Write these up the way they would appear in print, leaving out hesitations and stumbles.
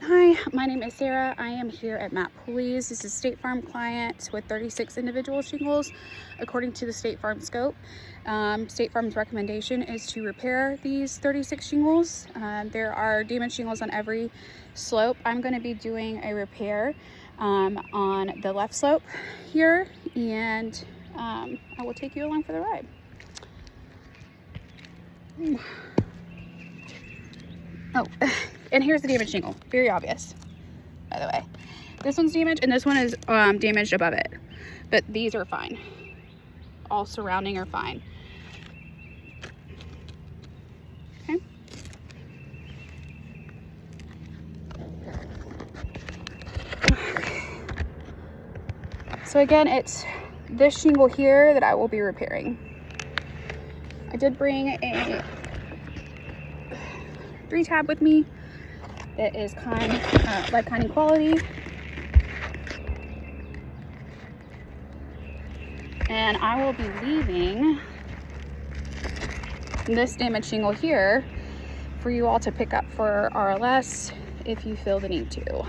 Hi, my name is Sarah. I am here at Matt Poley's. This is State Farm client with 36 individual shingles according to the State Farm scope. State Farm's recommendation is to repair these 36 shingles. There are damaged shingles on every slope. I'm going to be doing a repair on the left slope here, and I will take you along for the ride. Oh, and here's the damaged shingle. Very obvious, by the way. This one's damaged and this one is damaged above it. But these are fine. All surrounding are fine. Okay. So again, it's this shingle here that I will be repairing. I did bring a 3-tab with me. It is like kind quality. And I will be leaving this damaged shingle here for you all to pick up for RLS if you feel the need to.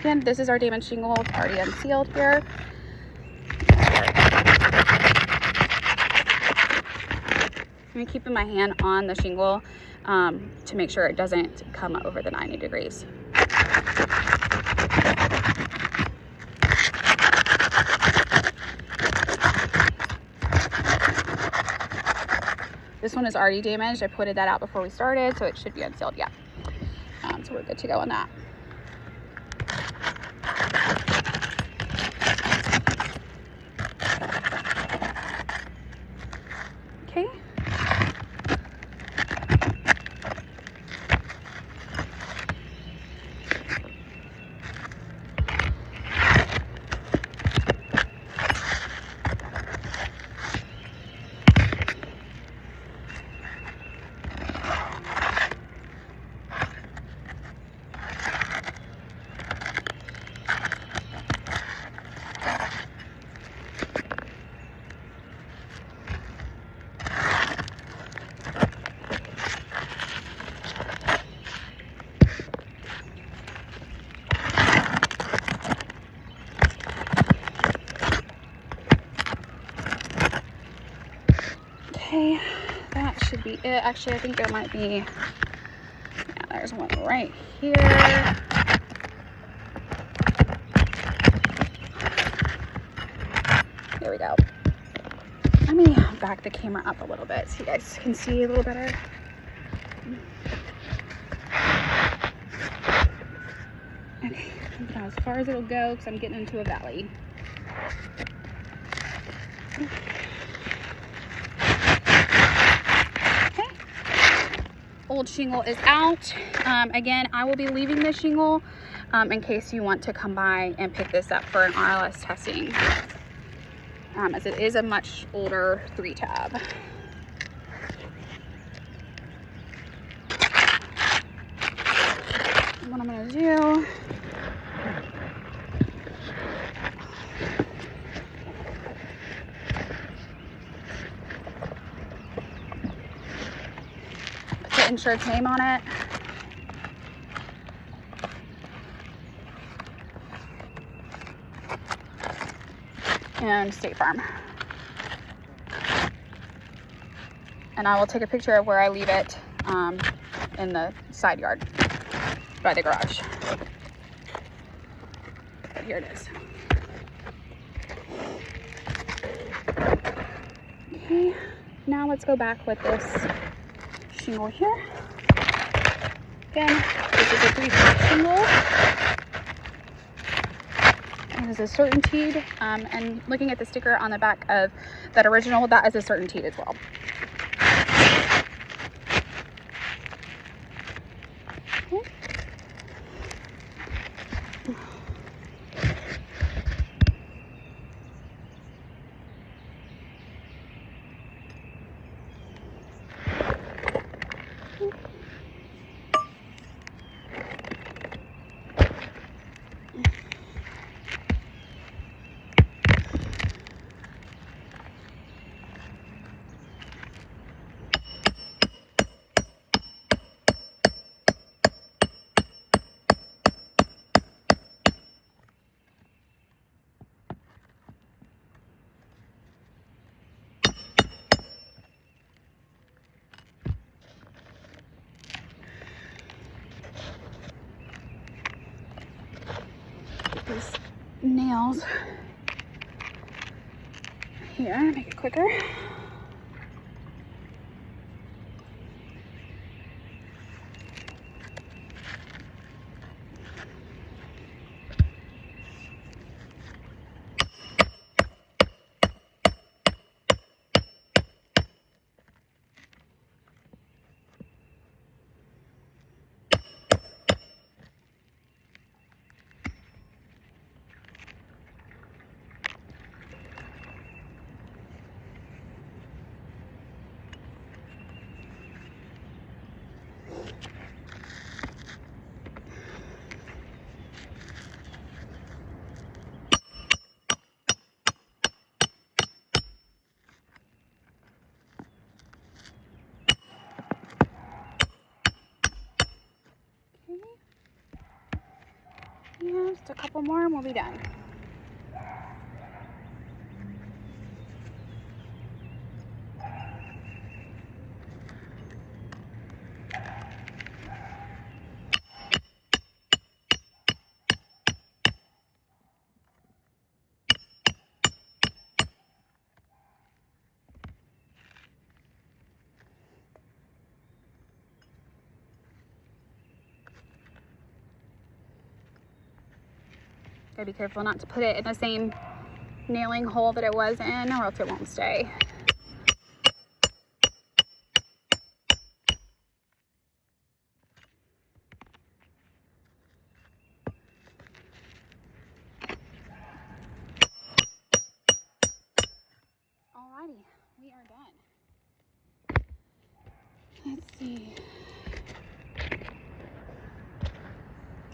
Again, this is our damaged shingle, already unsealed here. I'm keeping my hand on the shingle to make sure it doesn't come over the 90 degrees. This one is already damaged. I pointed that out before we started, so it should be unsealed. Yeah. So we're good to go on that. Okay. Okay, that should be it. Actually, I think there might be, yeah, there's one right here. There we go. Let me back the camera up a little bit so you guys can see a little better. Okay, as far as it'll go because I'm getting into a valley. Old shingle is out. Again, I will be leaving this shingle in case you want to come by and pick this up for an RLS testing, as it is a much older 3-tab. What I'm going to do, insurance name on it. And State Farm. And I will take a picture of where I leave it in the side yard by the garage. But here it is. Okay, now let's go back with this shingle here. Again, this is a 3-foot shingle. It is a certainteed, and looking at the sticker on the back of that original, that is a certainteed as well. Okay. nails here, make it quicker. Yeah, just a couple more and we'll be done. Gotta be careful not to put it in the same nailing hole that it was in, or else it won't stay. Alrighty, we are done. Let's see.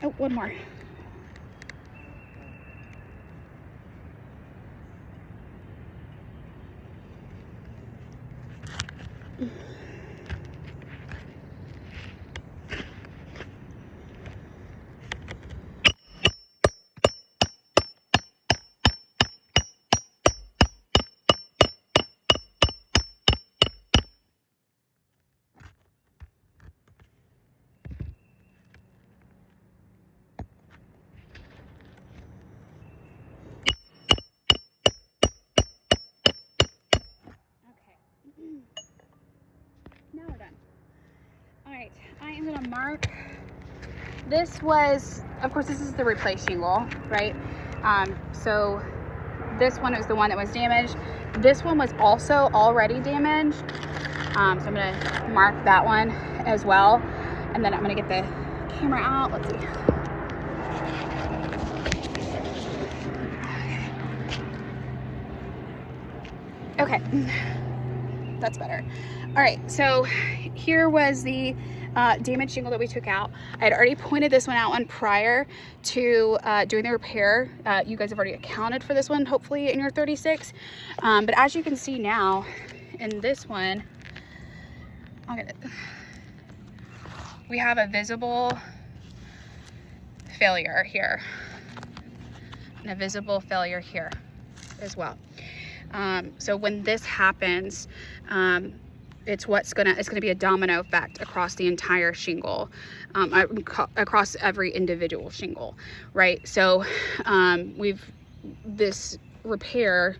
Oh, one more. Now we're done. All right, I am gonna mark. This was, of course, this is the replace shingle, right? So this one is the one that was damaged. This one was also already damaged. So I'm gonna mark that one as well. And then I'm gonna get the camera out. Let's see. Okay, that's better. All right, so here was the damaged shingle that we took out. I had already pointed this one out prior to doing the repair. You guys have already accounted for this one, hopefully, in your 36. But as you can see now, in this one, I'll get it. We have a visible failure here, and a visible failure here as well. So when this happens, it's gonna be a domino effect across the entire shingle, across every individual shingle, right? So this repair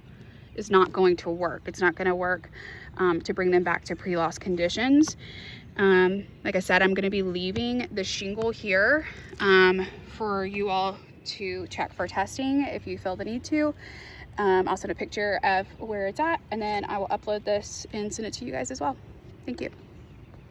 is not going to work. It's not going to work to bring them back to pre-loss conditions. Like I said, I'm going to be leaving the shingle here for you all to check for testing if you feel the need to. I'll send a picture of where it's at, and then I will upload this and send it to you guys as well. Thank you.